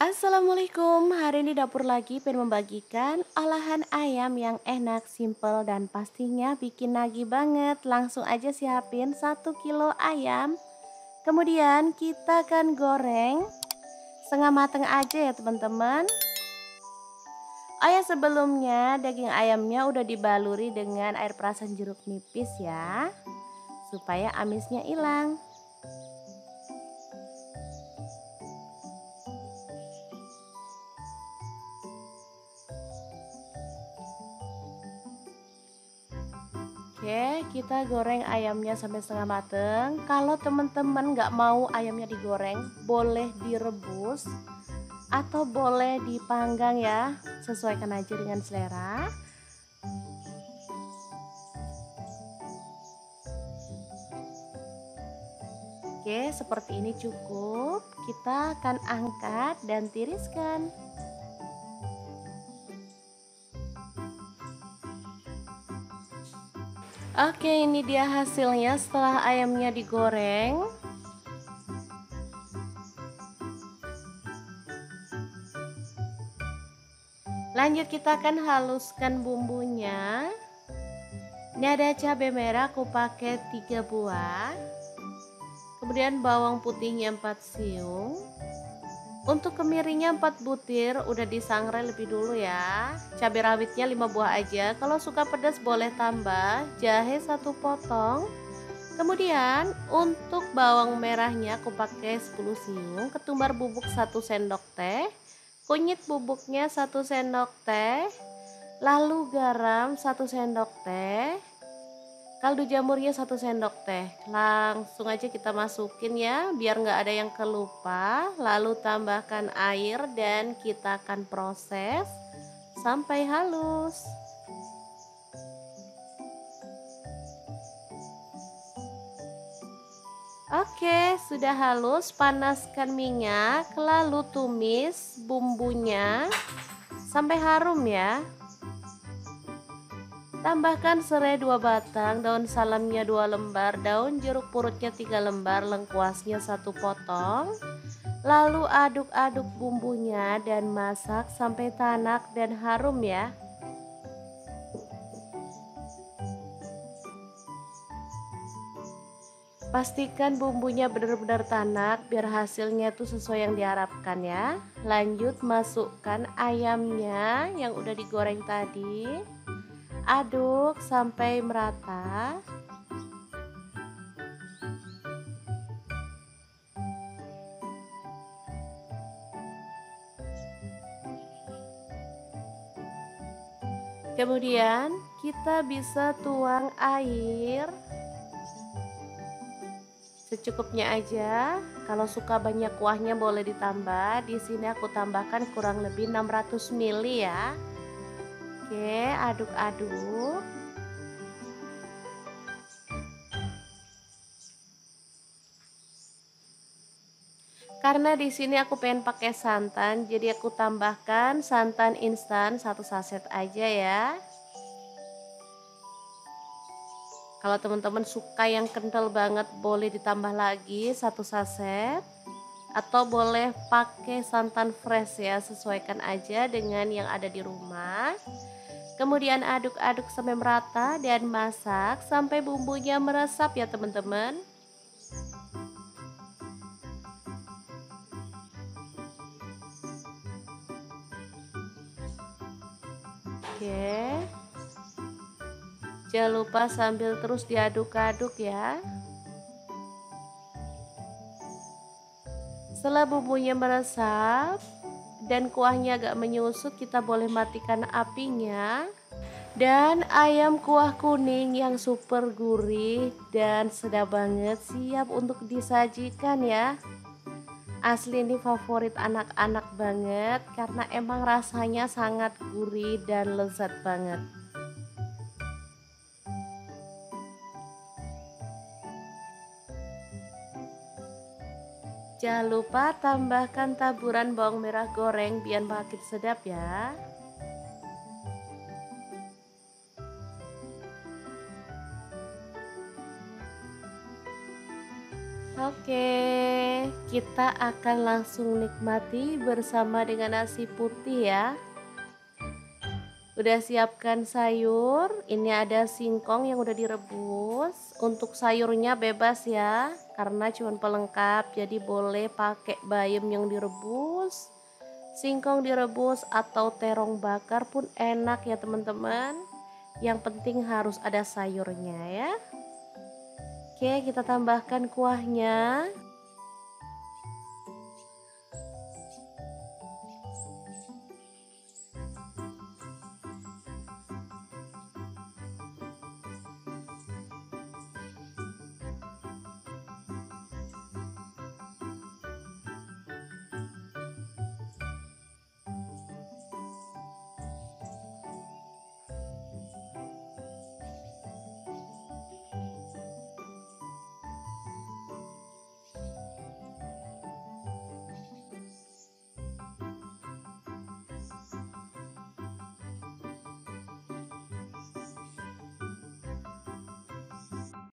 Assalamualaikum, hari ini dapur lagi pengen membagikan olahan ayam yang enak, simple, dan pastinya bikin nagih banget. Langsung aja siapin 1 kilo ayam. Kemudian kita akan goreng setengah mateng aja ya teman-teman. Oh ya, sebelumnya daging ayamnya udah dibaluri dengan air perasan jeruk nipis ya, supaya amisnya hilang. Oke, kita goreng ayamnya sampai setengah mateng. Kalau teman-teman nggak mau ayamnya digoreng, boleh direbus atau boleh dipanggang ya, sesuaikan aja dengan selera. Oke, seperti ini cukup. Kita akan angkat dan tiriskan. Oke, ini dia hasilnya setelah ayamnya digoreng. Lanjut kita akan haluskan bumbunya. Ini ada cabai merah, aku pakai 3 buah. Kemudian bawang putihnya 4 siung. Untuk kemirinya 4 butir, udah disangrai lebih dulu ya. Cabai rawitnya 5 buah aja. Kalau suka pedas boleh tambah. Jahe 1 potong. Kemudian untuk bawang merahnya aku pakai 10 siung, ketumbar bubuk 1 sendok teh, kunyit bubuknya 1 sendok teh, lalu garam 1 sendok teh, kaldu jamurnya 1 sendok teh. Langsung aja kita masukin ya, biar nggak ada yang kelupa. Lalu tambahkan air dan kita akan proses sampai halus. Oke, sudah halus, panaskan minyak, lalu tumis bumbunya sampai harum ya. Tambahkan serai 2 batang, daun salamnya 2 lembar, daun jeruk purutnya 3 lembar, lengkuasnya 1 potong. Lalu aduk-aduk bumbunya dan masak sampai tanak dan harum ya. Pastikan bumbunya benar-benar tanak biar hasilnya tuh sesuai yang diharapkan ya. Lanjut masukkan ayamnya yang udah digoreng tadi. Aduk sampai merata. Kemudian kita bisa tuang air secukupnya aja. Kalau suka banyak kuahnya boleh ditambah. Di sini aku tambahkan kurang lebih 600 ml ya. Oke, aduk-aduk. Karena di sini aku pengen pakai santan, jadi aku tambahkan santan instan 1 saset aja ya. Kalau teman-teman suka yang kental banget boleh ditambah lagi 1 saset. Atau boleh pakai santan fresh ya, sesuaikan aja dengan yang ada di rumah. Kemudian aduk-aduk sampai merata dan masak sampai bumbunya meresap ya teman-teman. Oke, jangan lupa sambil terus diaduk-aduk ya. Setelah bumbunya meresap dan kuahnya agak menyusut, kita boleh matikan apinya. Dan ayam kuah kuning yang super gurih dan sedap banget siap untuk disajikan ya. Asli ini favorit anak-anak banget karena emang rasanya sangat gurih dan lezat banget. Jangan lupa tambahkan taburan bawang merah goreng biar makin sedap ya. Oke, kita akan langsung nikmati bersama dengan nasi putih ya. Udah siapkan sayur, ini ada singkong yang udah direbus. Untuk sayurnya bebas ya, karena cuma pelengkap, jadi boleh pakai bayam yang direbus, singkong direbus atau terong bakar pun enak ya teman-teman. Yang penting harus ada sayurnya ya. Oke, kita tambahkan kuahnya.